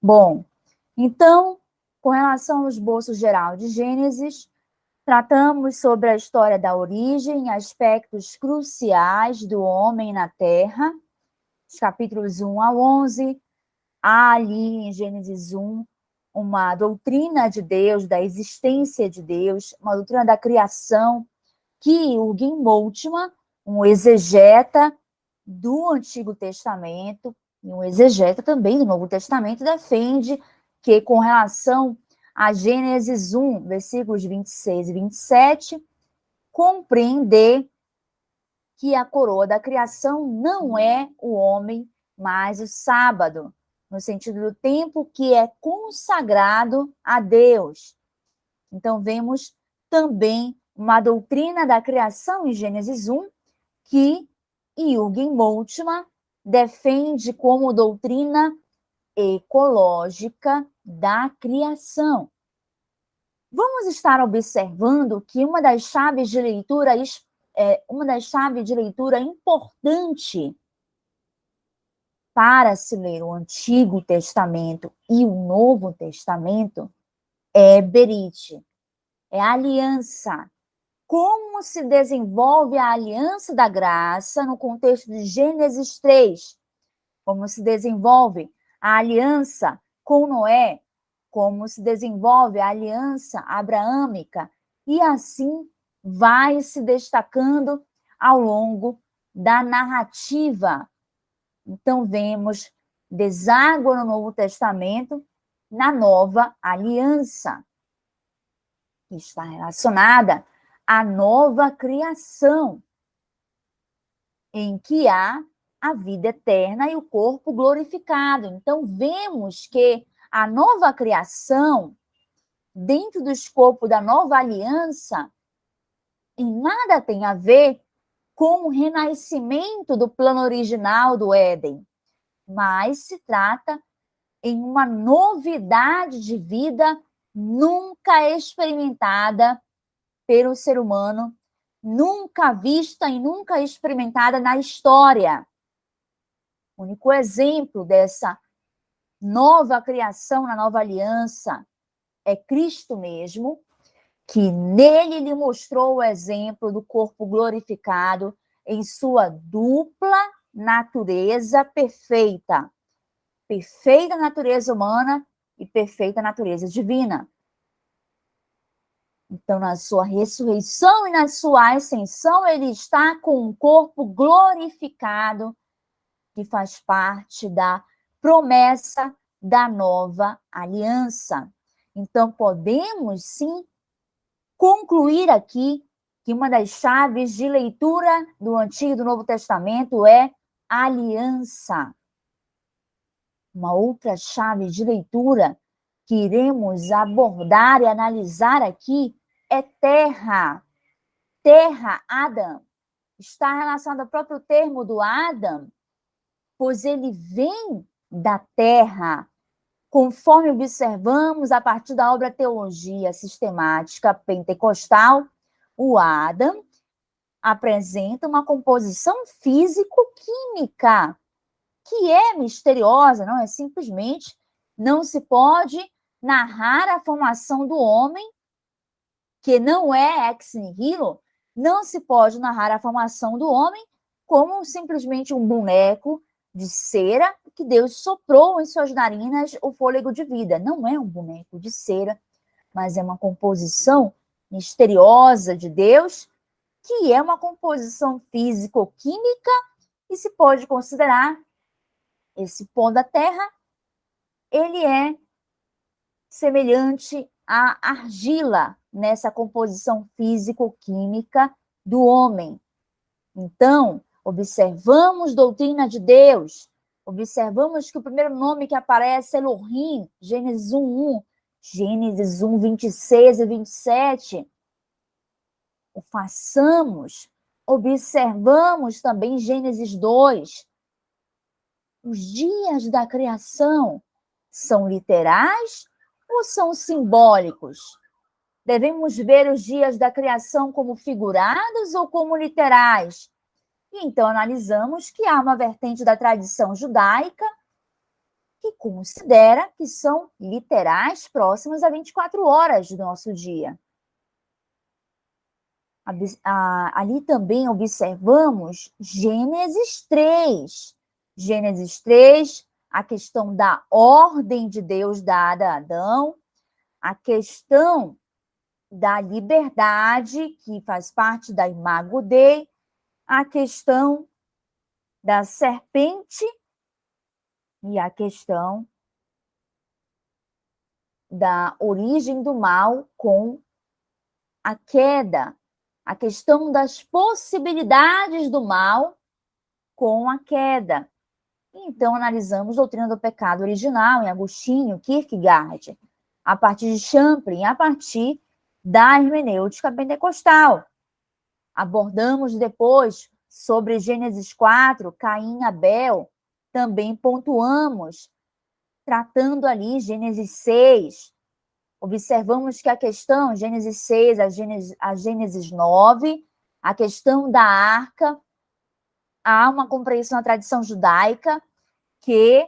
Bom, então, com relação ao esboço geral de Gênesis, tratamos sobre a história da origem, aspectos cruciais do homem na Terra, os capítulos 1 a 11. Há ali em Gênesis 1 uma doutrina de Deus, da existência de Deus, uma doutrina da criação, que Jürgen Moltmann, um exegeta do Antigo Testamento, e um exegeta também do Novo Testamento, defende que, com relação a Gênesis 1, versículos 26 e 27, compreender que a coroa da criação não é o homem, mas o sábado, no sentido do tempo que é consagrado a Deus. Então, vemos também uma doutrina da criação em Gênesis 1, que Jürgen Moltmann defende como doutrina ecológica da criação. Vamos estar observando que uma das chaves de leitura importante para se ler o Antigo Testamento e o Novo Testamento é Berite, é a aliança. Como se desenvolve a aliança da graça no contexto de Gênesis 3? Como se desenvolve a aliança com Noé? Como se desenvolve a aliança abraâmica? E assim vai se destacando ao longo da narrativa. Então, vemos deságua no Novo Testamento na nova aliança, que está relacionada à nova criação, em que há a vida eterna e o corpo glorificado. Então, vemos que a nova criação, dentro do escopo da nova aliança, em nada tem a ver com o renascimento do plano original do Éden, mas se trata em uma novidade de vida nunca experimentada pelo ser humano, nunca vista e nunca experimentada na história. O único exemplo dessa nova criação na nova aliança é Cristo mesmo, que nele lhe mostrou o exemplo do corpo glorificado em sua dupla natureza perfeita. Perfeita natureza humana e perfeita natureza divina. Então, na sua ressurreição e na sua ascensão, ele está com um corpo glorificado, que faz parte da promessa da nova aliança. Então, podemos, sim, concluir aqui que uma das chaves de leitura do Antigo e do Novo Testamento é aliança. Uma outra chave de leitura que iremos abordar e analisar aqui é terra. Terra, Adam, está relacionado ao próprio termo do Adam, pois ele vem da terra, conforme observamos a partir da obra Teologia Sistemática Pentecostal. O Adam apresenta uma composição físico-química que é misteriosa, não é simplesmente, não se pode narrar a formação do homem, que não é ex nihilo, não se pode narrar a formação do homem como simplesmente um boneco de cera que Deus soprou em suas narinas o fôlego de vida. Não é um boneco de cera, mas é uma composição misteriosa de Deus, que é uma composição físico-química e se pode considerar esse pó da terra, ele é semelhante à argila nessa composição físico-química do homem. Então, observamos doutrina de Deus, observamos que o primeiro nome que aparece é Elohim, Gênesis 1:1, Gênesis 1, 26 e 27. O façamos, observamos também Gênesis 2. Os dias da criação são literais ou são simbólicos? Devemos ver os dias da criação como figurados ou como literais? E então analisamos que há uma vertente da tradição judaica que considera que são literais próximas a 24 horas do nosso dia. Ali também observamos Gênesis 3. Gênesis 3, a questão da ordem de Deus dada a Adão, a questão da liberdade, que faz parte da Imago Dei, a questão da serpente e a questão da origem do mal com a queda, a questão das possibilidades do mal com a queda. Então, analisamos a doutrina do pecado original em Agostinho, Kierkegaard, a partir de Champlin, a partir da hermenêutica pentecostal. Abordamos depois sobre Gênesis 4, Caim e Abel, também pontuamos, tratando ali Gênesis 6. Observamos que a questão, Gênesis 6 a Gênesis 9, a questão da arca, há uma compreensão na tradição judaica que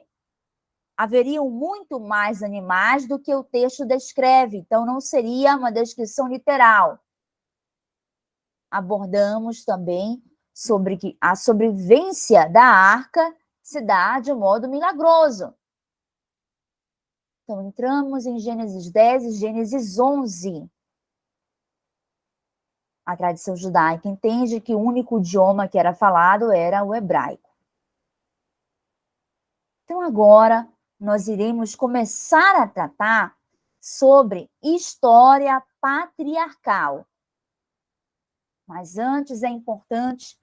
haveriam muito mais animais do que o texto descreve, então não seria uma descrição literal. Abordamos também sobre que a sobrevivência da arca se dá de modo milagroso. Então, entramos em Gênesis 10 e Gênesis 11. A tradição judaica entende que o único idioma que era falado era o hebraico. Então, agora, nós iremos começar a tratar sobre história patriarcal. Mas antes é importante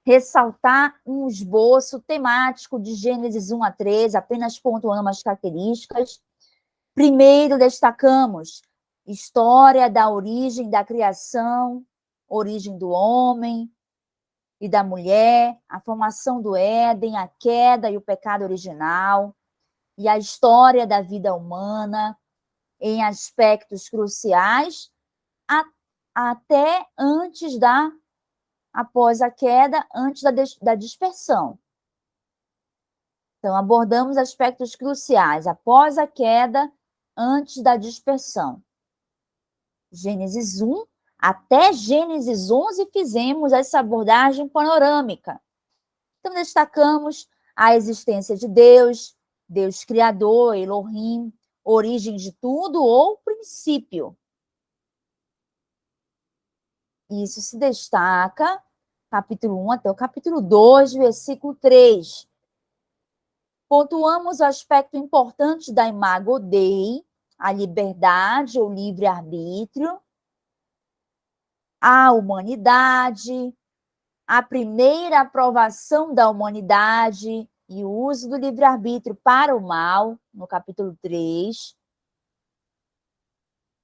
ressaltar um esboço temático de Gênesis 1 a 3, apenas pontuando as características. Primeiro, destacamos história da origem da criação, origem do homem e da mulher, a formação do Éden, a queda e o pecado original, e a história da vida humana em aspectos cruciais, até após a queda, antes da dispersão. Então, abordamos aspectos cruciais após a queda, antes da dispersão. Gênesis 1 até Gênesis 11 fizemos essa abordagem panorâmica. Então, destacamos a existência de Deus, Deus Criador, Elohim, origem de tudo ou princípio. Isso se destaca, capítulo 1 até o capítulo 2, versículo 3. Pontuamos o aspecto importante da Imago Dei, a liberdade ou livre-arbítrio, a humanidade, a primeira aprovação da humanidade e o uso do livre-arbítrio para o mal, no capítulo 3.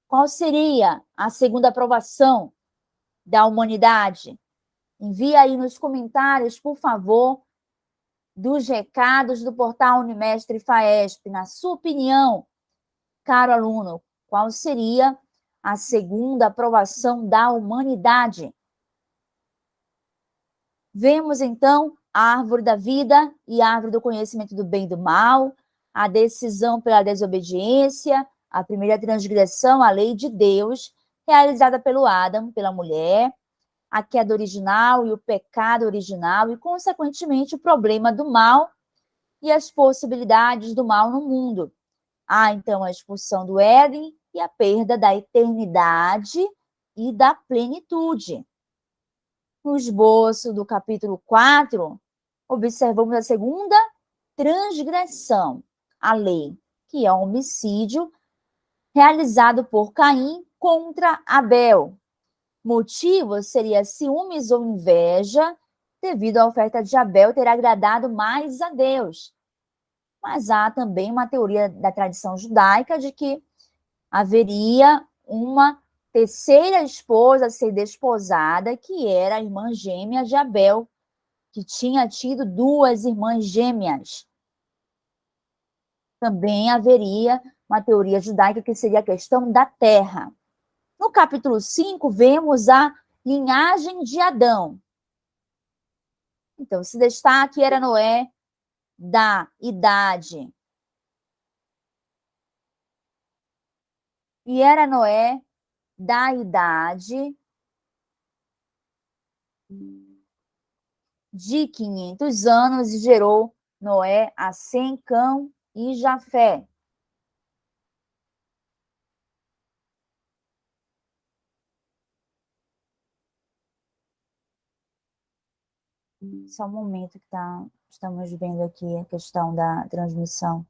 Qual seria a segunda aprovação da humanidade? Envie aí nos comentários, por favor, dos recados do portal Unimestre Faesp. Na sua opinião, caro aluno, qual seria a segunda aprovação da humanidade? Vemos, então, a árvore da vida e a árvore do conhecimento do bem e do mal, a decisão pela desobediência, a primeira transgressão à lei de Deus, realizada pelo Adão, pela mulher, a queda original e o pecado original e, consequentemente, o problema do mal e as possibilidades do mal no mundo. Há, então, a expulsão do Éden e a perda da eternidade e da plenitude. No esboço do capítulo 4, observamos a segunda transgressão, a lei, que é o homicídio realizado por Caim contra Abel. Motivo seria ciúmes ou inveja, devido à oferta de Abel ter agradado mais a Deus. Mas há também uma teoria da tradição judaica de que haveria uma terceira esposa a ser desposada, que era a irmã gêmea de Abel, que tinha tido duas irmãs gêmeas. Também haveria uma teoria judaica que seria a questão da terra. No capítulo 5, vemos a linhagem de Adão. Então, se destaque era Noé, da idade E era Noé da idade de 500 anos e gerou Noé a Sem, Cão e Jafé. Só um momento que estamos vendo aqui a questão da transmissão.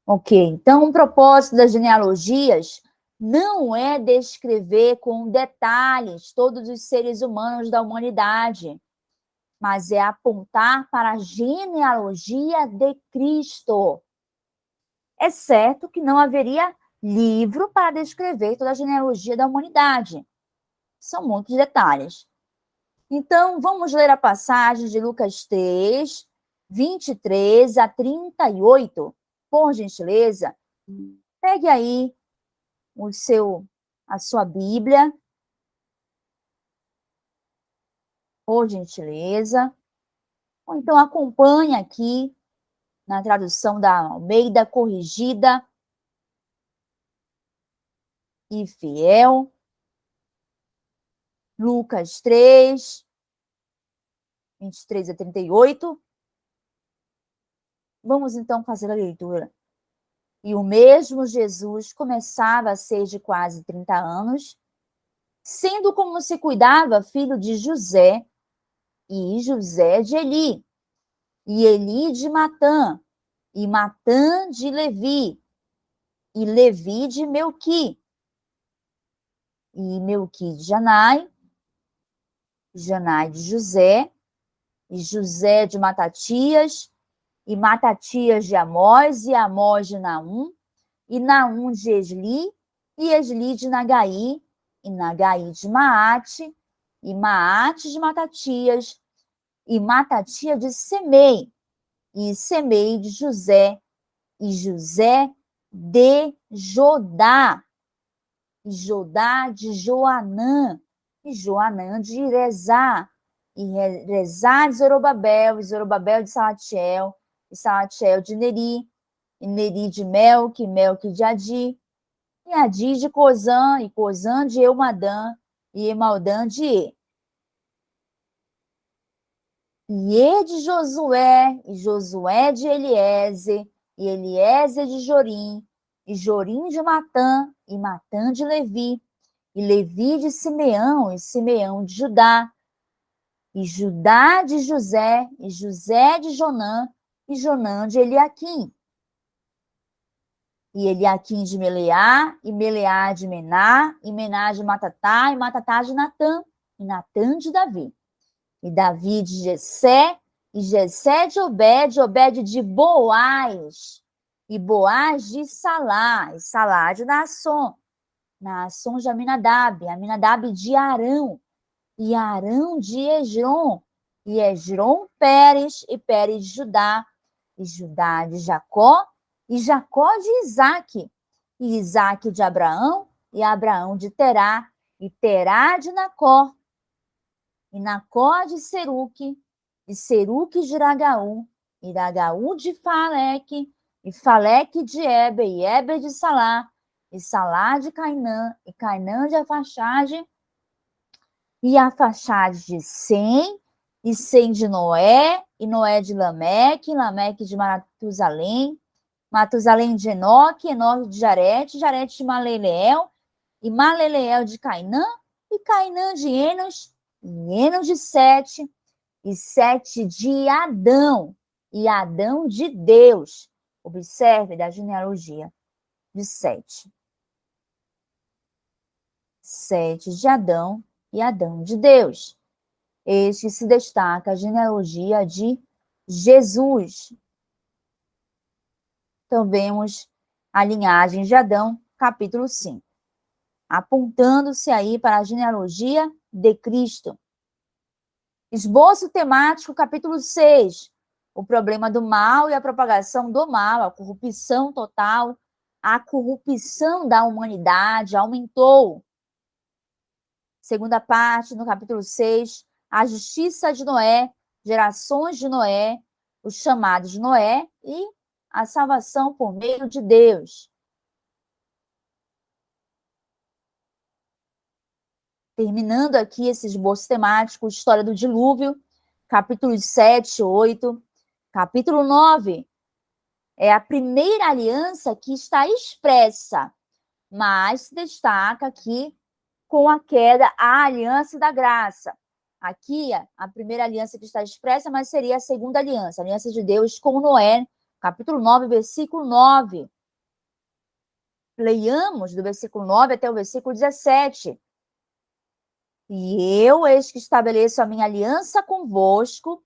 Ok, então o propósito das genealogias não é descrever com detalhes todos os seres humanos da humanidade, mas é apontar para a genealogia de Cristo. É certo que não haveria livro para descrever toda a genealogia da humanidade. São muitos detalhes. Então, vamos ler a passagem de Lucas 3, 23 a 38. Por gentileza, pegue aí a sua Bíblia, por gentileza. Ou então acompanhe aqui na tradução da Almeida Corrigida e Fiel. Lucas 3, 23 a 38. Vamos então fazer a leitura. E o mesmo Jesus começava a ser de quase 30 anos, sendo como se cuidava filho de José, e José de Eli, e Eli de Matã, e Matã de Levi, e Levi de Melqui, e Melqui de Janai, Janai de José, e José de Matatias, e Matatias de Amós, e Amós de Naum, e Naum de Esli, e Esli de Nagai, e Nagai de Maate, e Maate de Matatias, e Matatias de Semei, e Semei de José, e José de Jodá, e Jodá de Joanã, e Joanã de Rezá, e Rezá de Zorobabel, e Zorobabel de Salatiel, e Salatiel de Neri, e Neri de Melque, e Melque de Adi, e Adi de Cozã, e Cozã de Eumadã, e Emaldan de E. E de Josué, e Josué de Eliezer, e Eliezer de Jorim, e Jorim de Matã, e Matã de Levi, e Levi de Simeão, e Simeão de Judá, e Judá de José, e José de Jonã, e Jonã de Eliaquim, e Eliaquim de Meleá, e Meleá de Mená, e Mená de Matatá, e Matatá de Natã, e Natã de Davi, e Davi de Jessé, e Jessé de Obed, Obed de Boaz, e Boaz de Salá, e Salá de Naasson, Naasson de Aminadab, Aminadab de Arão, e Arão de Esrom, e Esrom Pérez, e Pérez de Judá, e Judá de Jacó, e Jacó de Isaque, e Isaque de Abraão, e Abraão de Terá, e Terá de Nacor, e Nacor de Seruque, e Seruque de Iragaú, e Iragaú de Faleque, e Faleque de Eber, e Eber de Salá, e Salá de Cainã, e Cainã de Afaxade, e Afaxade de Sem, e Sem de Noé, e Noé de Lameque, Lameque de Matusalém, Matusalém de Enoque, Enoque de Jarete, Jarete de Maleleel, e Maleleel de Cainã, e Cainã de Enos, e Enos de Sete, e Sete de Adão, e Adão de Deus. Observe da genealogia de Sete. Sete de Adão e Adão de Deus. Este se destaca a genealogia de Jesus. Então, vemos a linhagem de Adão, capítulo 5, apontando-se aí para a genealogia de Cristo. Esboço temático, capítulo 6, o problema do mal e a propagação do mal, a corrupção total, a corrupção da humanidade aumentou. Segunda parte, no capítulo 6, a justiça de Noé, gerações de Noé, os chamados de Noé e a salvação por meio de Deus. Terminando aqui esse esboço temático, história do dilúvio, capítulos 7, 8, capítulo 9, é a primeira aliança que está expressa, mas se destaca aqui com a queda a aliança da graça. Aqui, a primeira aliança que está expressa, mas seria a segunda aliança, a aliança de Deus com Noé, capítulo 9, versículo 9. Leiamos do versículo 9 até o versículo 17. E eu, eis que estabeleço a minha aliança convosco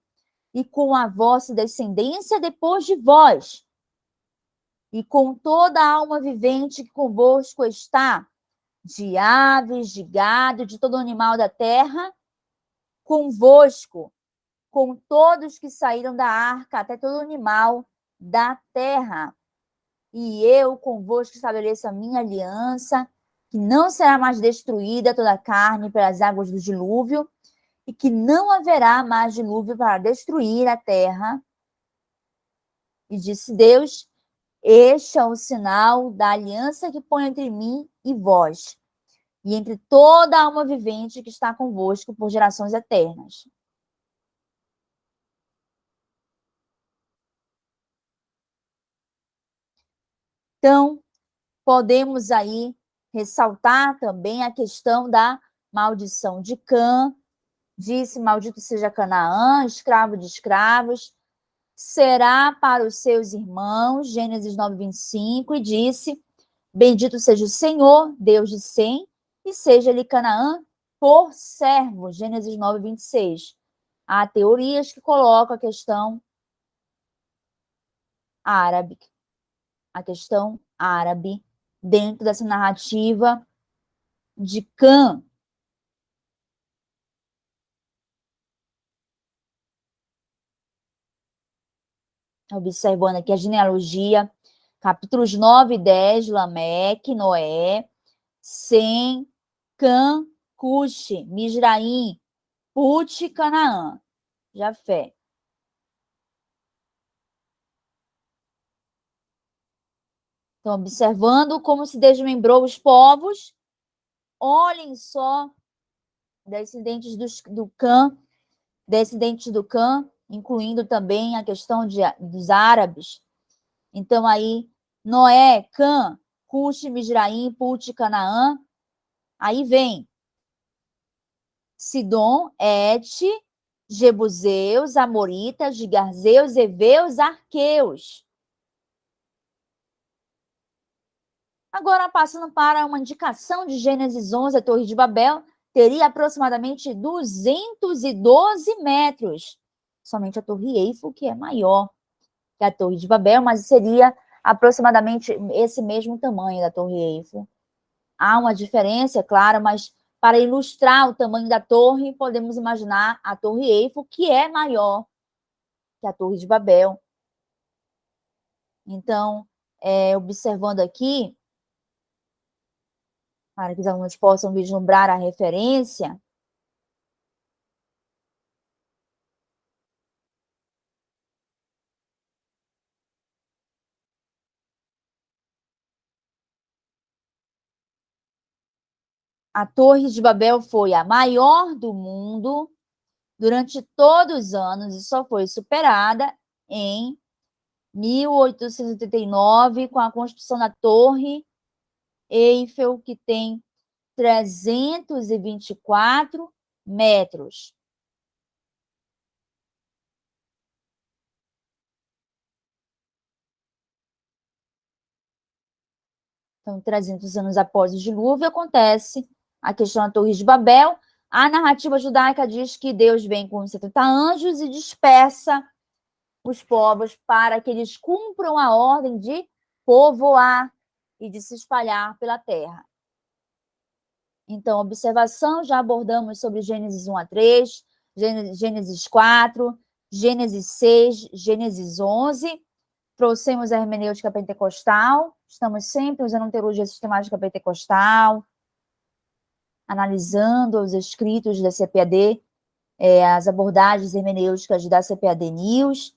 e com a vossa descendência depois de vós, e com toda a alma vivente que convosco está, de aves, de gado, de todo animal da terra, convosco, com todos que saíram da arca, até todo animal da terra. E eu convosco estabeleço a minha aliança, que não será mais destruída toda a carne pelas águas do dilúvio, e que não haverá mais dilúvio para destruir a terra. E disse Deus: este é o sinal da aliança que põe entre mim e vós, e entre toda a alma vivente que está convosco por gerações eternas. Então, podemos aí ressaltar também a questão da maldição de Cã. Disse: maldito seja Canaã, escravo de escravos, será para os seus irmãos, Gênesis 9, 25, e disse: bendito seja o Senhor, Deus de Sem, e seja-lhe Canaã por servo, Gênesis 9, 26. Há teorias que colocam a questão árabe, dentro dessa narrativa de Cã. Observando aqui a genealogia, capítulos 9 e 10, Lameque, Noé, Sem, Cã, Cuxi, Misraim, Put, Canaã, Jafé. Então, observando como se desmembrou os povos, olhem só, descendentes do Cã, incluindo também a questão dos árabes. Então, aí, Noé, Cã, Cuxi, Misraim, Put, Canaã. Aí vem Sidom, Et, Jebuseus, Amoritas, Gigarzeus, Eveus, Arqueus. Agora, passando para uma indicação de Gênesis 11, a Torre de Babel teria aproximadamente 212 metros. Somente a Torre Eiffel, que é maior que a Torre de Babel, mas seria aproximadamente esse mesmo tamanho da Torre Eiffel. Há uma diferença, é claro, mas para ilustrar o tamanho da torre, podemos imaginar a Torre Eiffel, que é maior que a Torre de Babel. Então, observando aqui, para que os alunos possam vislumbrar a referência, a Torre de Babel foi a maior do mundo durante todos os anos e só foi superada em 1889 com a construção da Torre Eiffel, que tem 324 metros. Então, 300 anos após o dilúvio, acontece a questão da Torre de Babel. A narrativa judaica diz que Deus vem com 70 anjos e dispersa os povos para que eles cumpram a ordem de povoar e de se espalhar pela terra. Então, observação, já abordamos sobre Gênesis 1 a 3, Gênesis 4, Gênesis 6, Gênesis 11. Trouxemos a hermenêutica pentecostal, estamos sempre usando a teologia sistemática pentecostal, analisando os escritos da CPAD, as abordagens hermenêuticas da CPAD News.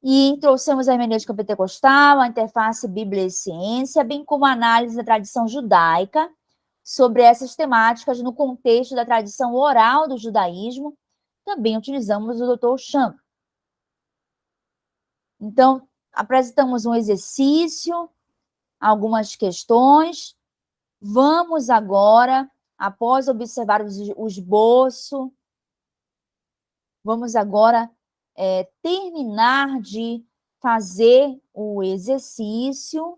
E trouxemos a hermenêutica pentecostal, a interface Bíblia e ciência, bem como a análise da tradição judaica sobre essas temáticas no contexto da tradição oral do judaísmo. Também utilizamos o Dr. Champ. Então, apresentamos um exercício, algumas questões. Vamos agora, após observar o esboço, vamos agora terminar de fazer o exercício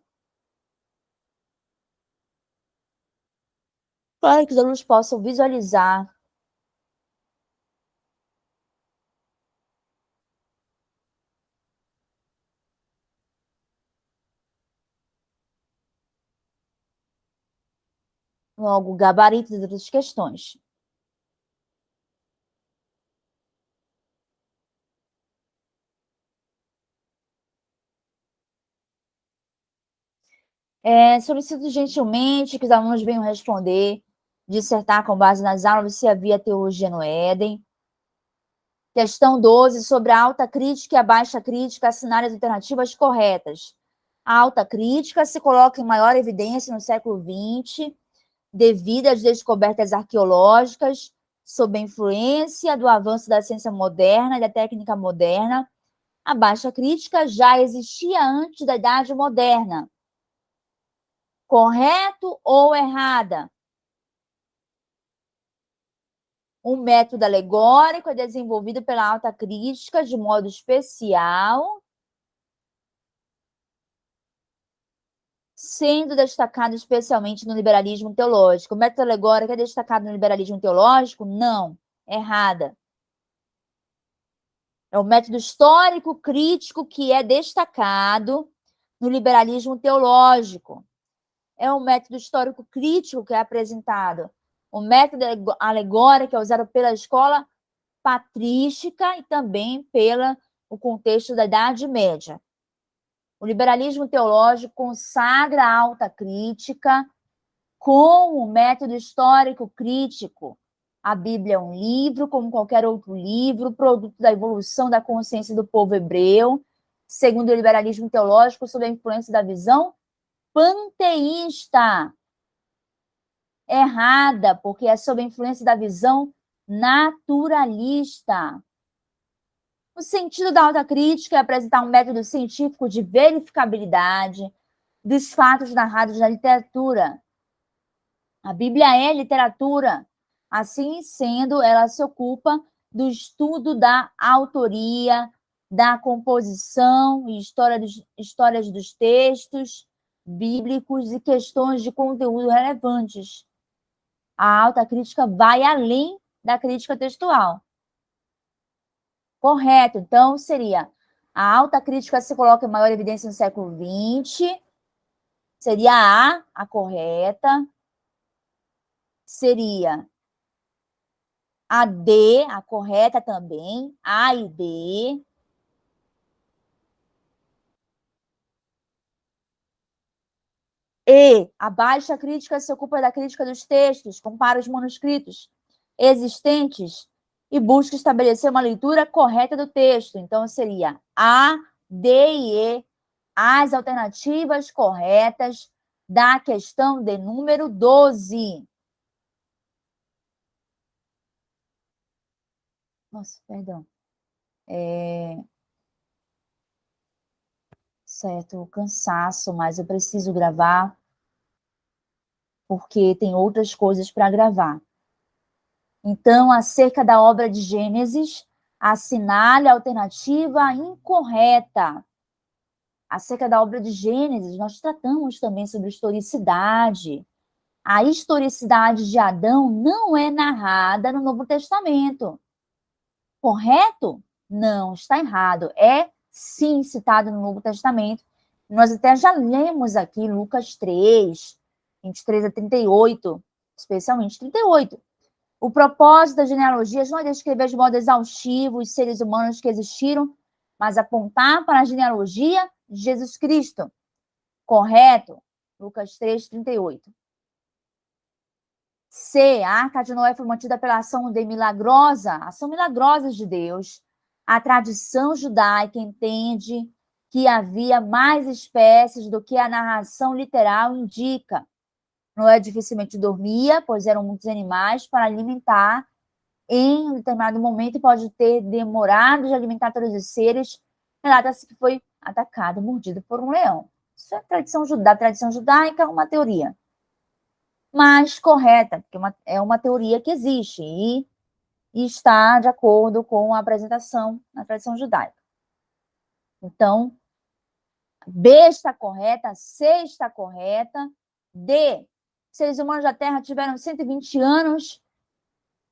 para que os alunos possam visualizar logo o gabarito das outras questões. Solicito gentilmente que os alunos venham responder, dissertar com base nas aulas se havia teologia no Éden. Questão 12, sobre a alta crítica e a baixa crítica, assinar as alternativas corretas. A alta crítica se coloca em maior evidência no século XX, devido às descobertas arqueológicas, sob a influência do avanço da ciência moderna e da técnica moderna. A baixa crítica já existia antes da Idade Moderna. Correto ou errada? O método alegórico é desenvolvido pela alta crítica de modo especial, sendo destacado especialmente no liberalismo teológico. O método alegórico é destacado no liberalismo teológico? Não, errada. É o método histórico crítico que é destacado no liberalismo teológico. É o método histórico crítico que é apresentado. O método alegórico é usado pela escola patrística e também pelo contexto da Idade Média. O liberalismo teológico consagra a alta crítica com o método histórico crítico. A Bíblia é um livro, como qualquer outro livro, produto da evolução da consciência do povo hebreu, segundo o liberalismo teológico, sob a influência da visão panteísta. Errada, porque é sob a influência da visão naturalista. O sentido da alta crítica é apresentar um método científico de verificabilidade dos fatos narrados na literatura. A Bíblia é literatura. Assim sendo, ela se ocupa do estudo da autoria, da composição e histórias dos textos bíblicos e questões de conteúdo relevantes. A alta crítica vai além da crítica textual. Correto. Então, seria a alta crítica se coloca em maior evidência no século XX. Seria a correta. Seria a D, a correta também. A e D. E, a baixa crítica se ocupa da crítica dos textos, compara os manuscritos existentes e busca estabelecer uma leitura correta do texto. Então, seria A, D e E, as alternativas corretas da questão de número 12. Nossa, perdão. Certo, cansaço, mas eu preciso gravar porque tem outras coisas para gravar. Então, acerca da obra de Gênesis, assinale a alternativa incorreta. Acerca da obra de Gênesis, nós tratamos também sobre historicidade. A historicidade de Adão não é narrada no Novo Testamento. Correto? Não, está errado. É sim citado no Novo Testamento. Nós até já lemos aqui Lucas 3, 23 a 38, especialmente 38. O propósito das genealogias não é descrever de modo exaustivo os seres humanos que existiram, mas apontar para a genealogia de Jesus Cristo. Correto? Lucas 3, 38. C. A Arca de Noé foi mantida pela ação milagrosa de Deus, A tradição judaica entende que havia mais espécies do que a narração literal indica. Noé dificilmente dormia, pois eram muitos animais para alimentar. Em um determinado momento, pode ter demorado de alimentar todos os seres. Relata-se que foi atacado, mordido por um leão. Isso é da tradição judaica, uma teoria. Mas correta, porque é uma teoria que existe e está de acordo com a apresentação na tradição judaica. Então, B está correta, C está correta, D, seres humanos da Terra tiveram 120 anos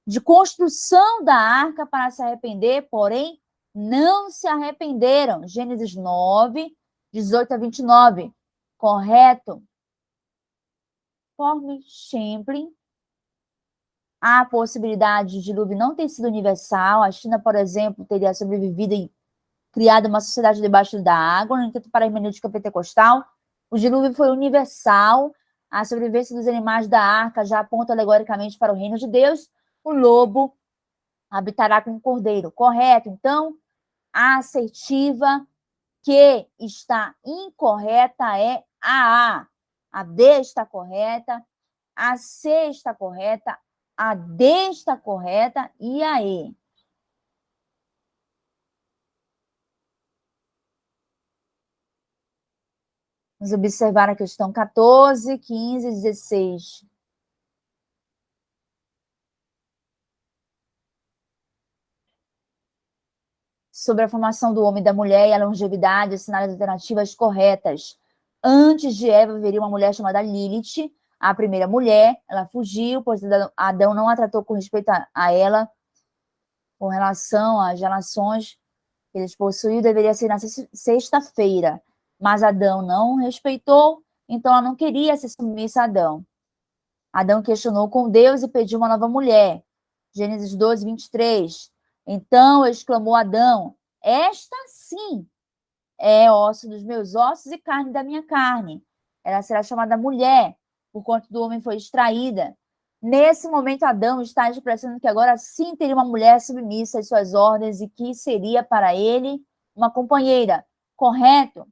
de construção da arca para se arrepender, porém, não se arrependeram. Gênesis 9, 18 a 29. Correto. Conforme Champlin, há a possibilidade de dilúvio não ter sido universal. A China, por exemplo, teria sobrevivido e criado uma sociedade debaixo da água. No entanto, para a hermenêutica pentecostal, o dilúvio foi universal. A sobrevivência dos animais da arca já aponta alegoricamente para o reino de Deus. O lobo habitará com o cordeiro. Correto. Então, a assertiva que está incorreta é a A. A B está correta, a C está correta, a D está correta e a E. Vamos observar a questão 14, 15 e 16. Sobre a formação do homem e da mulher e a longevidade, assinale as alternativas corretas. Antes de Eva, haveria uma mulher chamada Lilith, a primeira mulher. Ela fugiu, pois Adão não a tratou com respeito a ela, com relação às relações que eles possuíam, deveria ser na sexta-feira. Mas Adão não respeitou, então ela não queria ser submissa a Adão. Adão questionou com Deus e pediu uma nova mulher. Gênesis 12, 23. Então exclamou Adão: esta sim é osso dos meus ossos e carne da minha carne. Ela será chamada mulher, porquanto do homem foi extraída. Nesse momento, Adão está expressando que agora sim teria uma mulher submissa às suas ordens e que seria para ele uma companheira. Correto?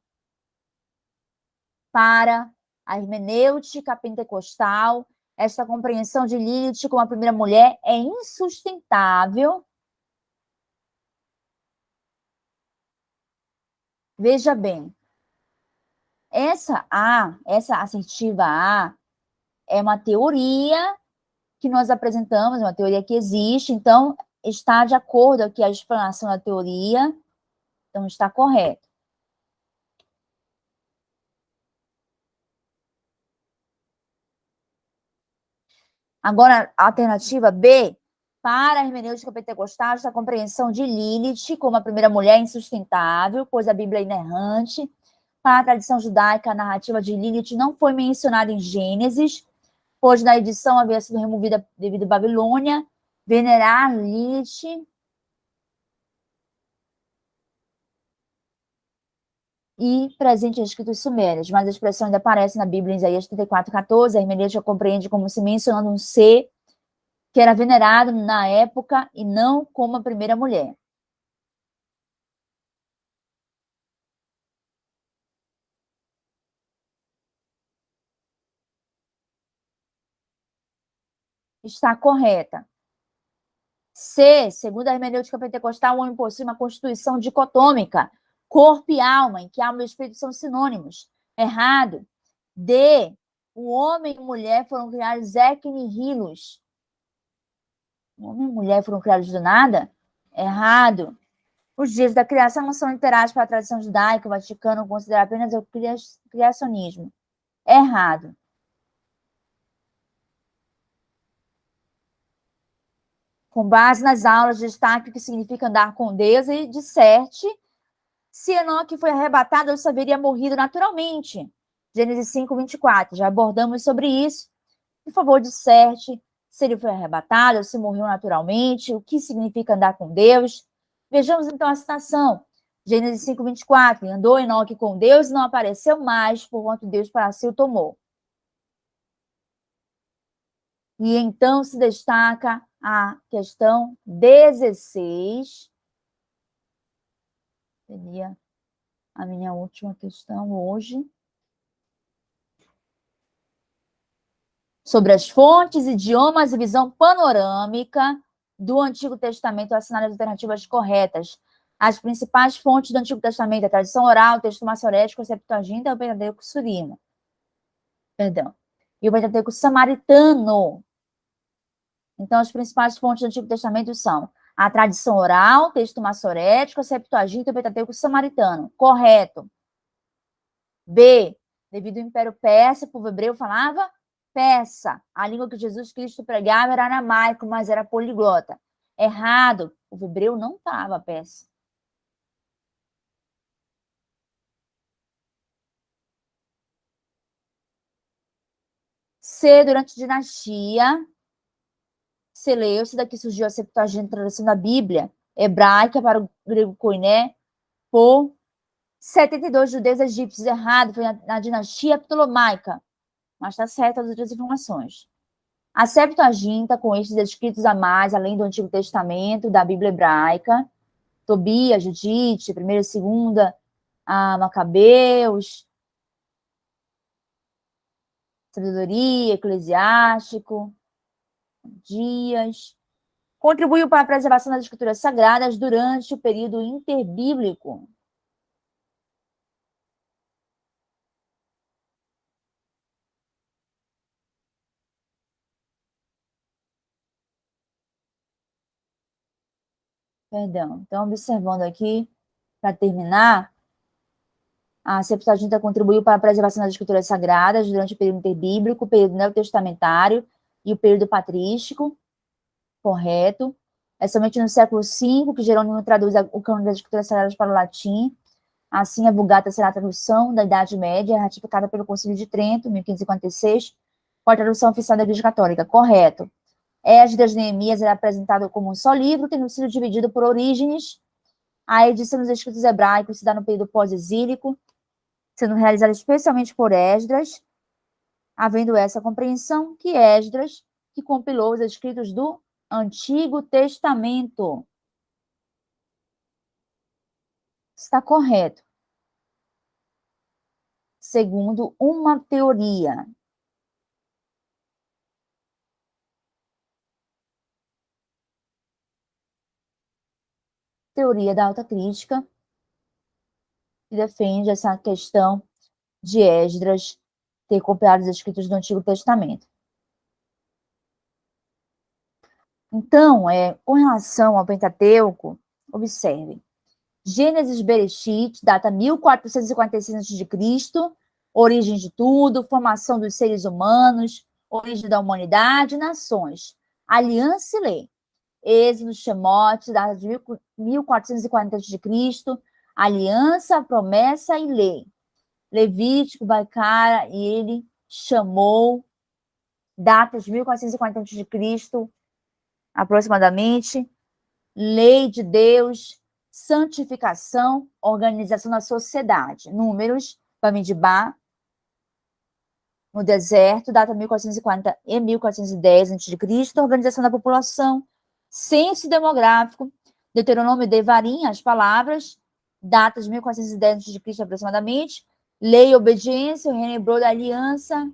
Para a hermenêutica pentecostal, esta compreensão de Lilith como a primeira mulher é insustentável. Veja bem, essa assertiva A, é uma teoria que nós apresentamos, uma teoria que existe, então está de acordo aqui a explanação da teoria, então está correto. Agora, a alternativa B, para a hermenêutica pentecostal, esta compreensão de Lilith como a primeira mulher insustentável, pois a Bíblia é inerrante. Para a tradição judaica, a narrativa de Lilith não foi mencionada em Gênesis, pois na edição havia sido removida devido à Babilônia. Venerar Lilith e presente em escritos sumérios, mas a expressão ainda aparece na Bíblia em Isaías 34:14. A hermenêutica compreende como se mencionando um ser que era venerado na época e não como a primeira mulher. Está correta. C, segundo a hermenêutica pentecostal, o homem possui uma constituição dicotômica, corpo e alma, em que alma e espírito são sinônimos. Errado. D, o homem e mulher foram criados ex nihilo. O homem e mulher foram criados do nada? Errado. Os dias da criação não são literais para a tradição judaica. O Vaticano considera apenas o criacionismo. Errado. Com base nas aulas, destaque o que significa andar com Deus e disserte se Enoque foi arrebatado, ele só haveria morrido naturalmente. Gênesis 5, 24. Já abordamos sobre isso. Por favor, disserte se ele foi arrebatado, se morreu naturalmente, o que significa andar com Deus. Vejamos então a citação. Gênesis 5, 24. Andou Enoque com Deus e não apareceu mais, porquanto Deus para si o tomou. E então se destaca a questão 16. Seria a minha última questão hoje. Sobre as fontes, idiomas e visão panorâmica do Antigo Testamento, assinale as alternativas corretas. As principais fontes do Antigo Testamento, a tradição oral, o texto massorético, a Septuaginta e o Pentateuco Surima. Perdão. E o Pentateuco Samaritano. Então, as principais fontes do Antigo Testamento são a tradição oral, o texto massorético, a Septuaginta e o Pentateuco Samaritano. Correto. B. Devido ao Império Persa, o povo hebreu falava persa. A língua que Jesus Cristo pregava era aramaico, mas era poliglota. Errado. O povo hebreu não falava persa. C. Durante a dinastia Seleucida, daqui surgiu a Septuaginta, tradução da Bíblia hebraica para o grego koiné, por 72 judeus egípcios. Errado, foi na dinastia ptolomaica. Mas está certo as outras informações. A Septuaginta, com estes escritos a mais, além do Antigo Testamento, da Bíblia hebraica, Tobias, Judite, 1ª e 2ª, a Macabeus, Sabedoria, Eclesiástico, Dias, contribuiu para a preservação das escrituras sagradas durante o período interbíblico. Perdão. Então, observando aqui, para terminar, a Septuaginta contribuiu para a preservação das escrituras sagradas durante o período interbíblico, o período neotestamentário e o período patrístico. Correto. É somente no século V que Jerônimo traduz o cânone das escrituras sagradas para o latim. Assim, a Vulgata será a tradução da Idade Média, ratificada pelo Concílio de Trento, 1556, com a tradução oficial da Igreja Católica. Correto. Esdras Neemias era apresentado como um só livro, tendo sido dividido por Orígenes. A edição dos escritos hebraicos se dá no período pós-exílico, sendo realizada especialmente por Esdras, havendo essa compreensão que Esdras, que compilou os escritos do Antigo Testamento. Está correto. Segundo uma teoria. Teoria da alta crítica, que defende essa questão de Esdras ter copiado os escritos do Antigo Testamento. Então, com relação ao Pentateuco, observe. Gênesis Bereshit, data 1446 a.C., origem de tudo, formação dos seres humanos, origem da humanidade, nações. Aliança e lei. Êxodo, Shemot, data de 1440 a.C., aliança, promessa e lei. Levítico, Baicara, e ele chamou, datas de 1440 a.C., aproximadamente, lei de Deus, santificação, organização da sociedade. Números, Bamidbar, no deserto, data 1440 e 1410 a.C., organização da população, censo demográfico, Deuteronômio e Devarim, as palavras, datas de 1410 a.C. aproximadamente, lei e obediência, o reino hebreu da aliança.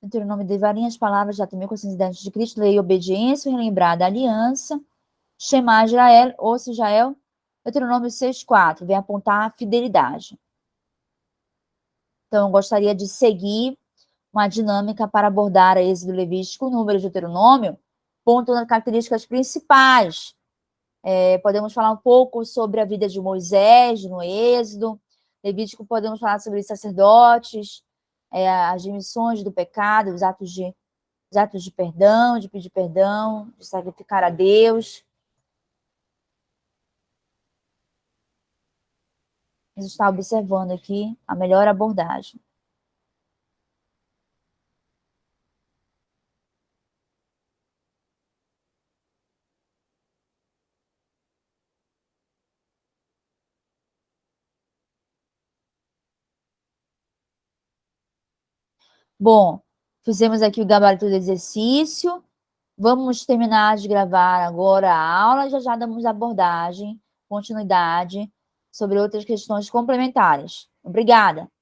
Deuteronômio e Devarim, as palavras, data de 1410 a.C., lei e obediência, o reino hebreu da aliança. Shema Israel, ouça Israel, Deuteronômio 6,4, vem apontar a fidelidade. Então, eu gostaria de seguir uma dinâmica para abordar a Êxodo, Levítico, Números de Deuteronômio, pontuando as características principais. Podemos falar um pouco sobre a vida de Moisés no Êxodo, Levítico podemos falar sobre os sacerdotes, as remissões do pecado, os atos de perdão, de pedir perdão, de sacrificar a Deus. A gente está observando aqui a melhor abordagem. Bom, fizemos aqui o gabarito do exercício. Vamos terminar de gravar agora a aula, já já damos abordagem, continuidade sobre outras questões complementares. Obrigada.